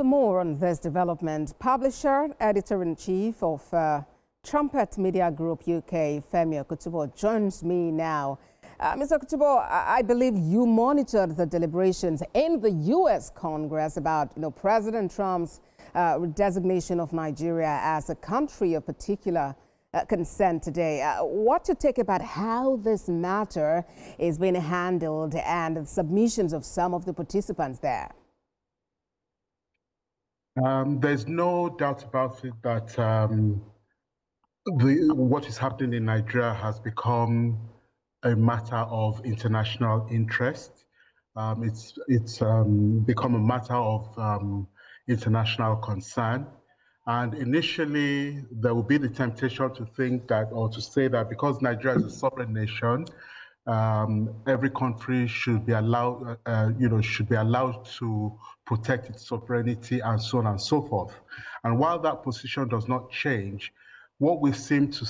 For more on this development, publisher, editor-in-chief of Trumpet Media Group UK, Femi Okutubo, joins me now. Mr. Okutubo, I believe you monitored the deliberations in the U.S. Congress about, President Trump's designation of Nigeria as a country of particular concern today. What to take about how this matter is being handled and the submissions of some of the participants there? There's no doubt about it that what is happening in Nigeria has become a matter of international interest. It's become a matter of international concern. And initially, there will be the temptation to think that, or to say that because Nigeria is a sovereign nation, every country should be allowed, to protect its sovereignty and so on and so forth. And while that position does not change, what we seem to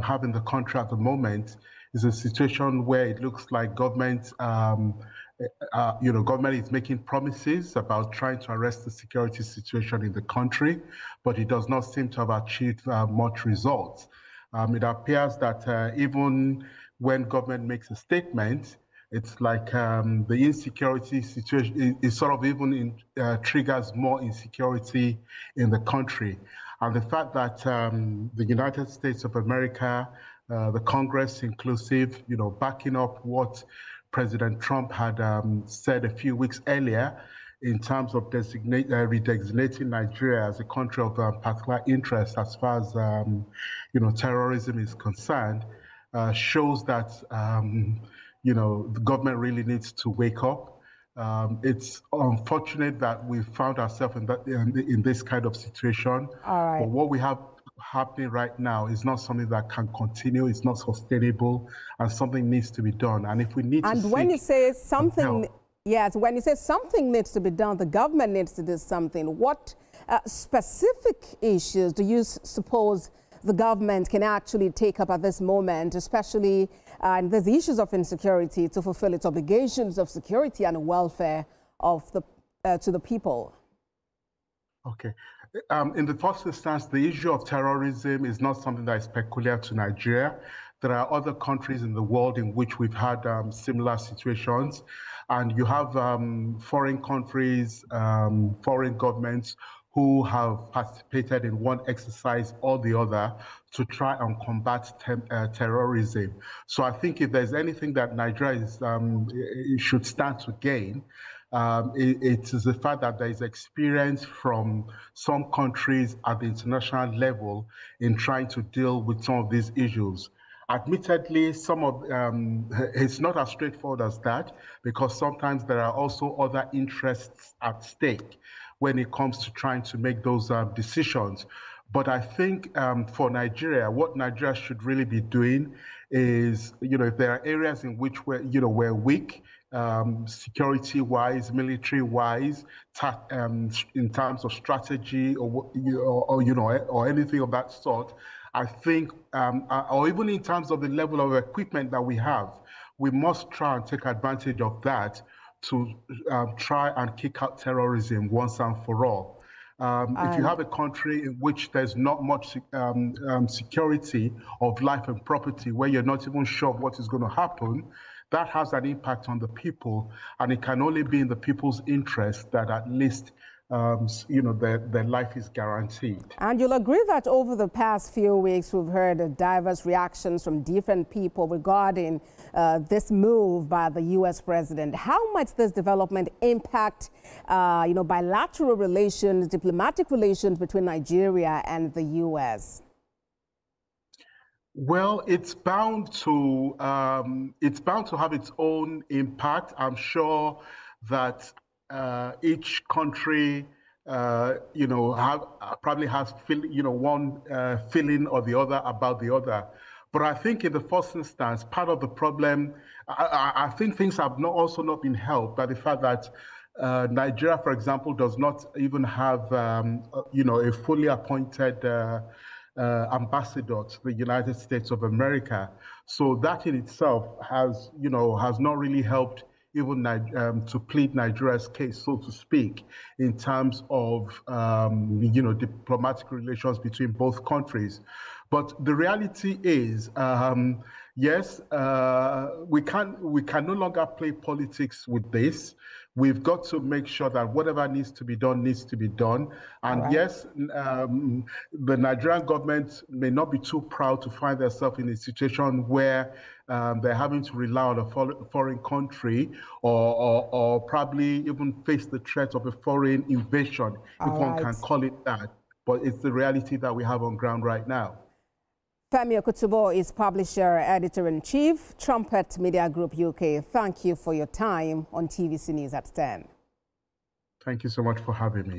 have in the country at the moment is a situation where it looks like government, government is making promises about trying to arrest the security situation in the country, but it does not seem to have achieved much results. It appears that even when government makes a statement, it's like the insecurity situation is sort of even triggers more insecurity in the country. And the fact that the United States of America, the Congress inclusive, backing up what President Trump had said a few weeks earlier in terms of redesignating Nigeria as a country of particular interest as far as, terrorism is concerned, shows that, the government really needs to wake up. It's unfortunate that we found ourselves in this kind of situation. All right. But what we have happening right now is not something that can continue. It's not sustainable, and something needs to be done. And if we need to, and when you say something, yes, when you say something needs to be done, the government needs to do something. What specific issues do you suppose the government can actually take up at this moment, especially in these issues of insecurity, to fulfill its obligations of security and welfare of to the people? Okay. In the first instance, the issue of terrorism is not something that is peculiar to Nigeria. There are other countries in the world in which we've had similar situations. And you have foreign countries, foreign governments who have participated in one exercise or the other to try and combat terrorism. So I think if there's anything that Nigeria should stand to gain, it is the fact that there is experience from some countries at the international level in trying to deal with some of these issues. Admittedly, it's not as straightforward as that, because sometimes there are also other interests at stake when it comes to trying to make those decisions. But I think for Nigeria, what Nigeria should really be doing is, if there are areas in which we're weak, security-wise, military-wise, in terms of strategy or anything of that sort, I think, or even in terms of the level of equipment that we have, we must try and take advantage of that to try and kick out terrorism once and for all. If you have a country in which there's not much security of life and property, where you're not even sure what is going to happen, that has an impact on the people, and it can only be in the people's interest that at least their life is guaranteed. And you'll agree that over the past few weeks, we've heard diverse reactions from different people regarding this move by the U.S. president. How much this development impact, bilateral relations, diplomatic relations between Nigeria and the U.S.? Well, it's bound to have its own impact. I'm sure that each country, probably has one feeling or the other about the other. But I think in the first instance, part of the problem, I think things have also not been helped by the fact that Nigeria, for example, does not even have, a fully appointed ambassador to the United States of America. So that in itself has not really helped even to plead Nigeria's case, so to speak, in terms of diplomatic relations between both countries. But the reality is, yes, we can no longer play politics with this. We've got to make sure that whatever needs to be done needs to be done. And right. yes, the Nigerian government may not be too proud to find themselves in a situation where they're having to rely on a foreign country or probably even face the threat of a foreign invasion, if one can call it that. But it's the reality that we have on ground right now. Femi Okutubo is publisher, editor-in-chief, Trumpet Media Group UK. Thank you for your time on TVC News at 10. Thank you so much for having me.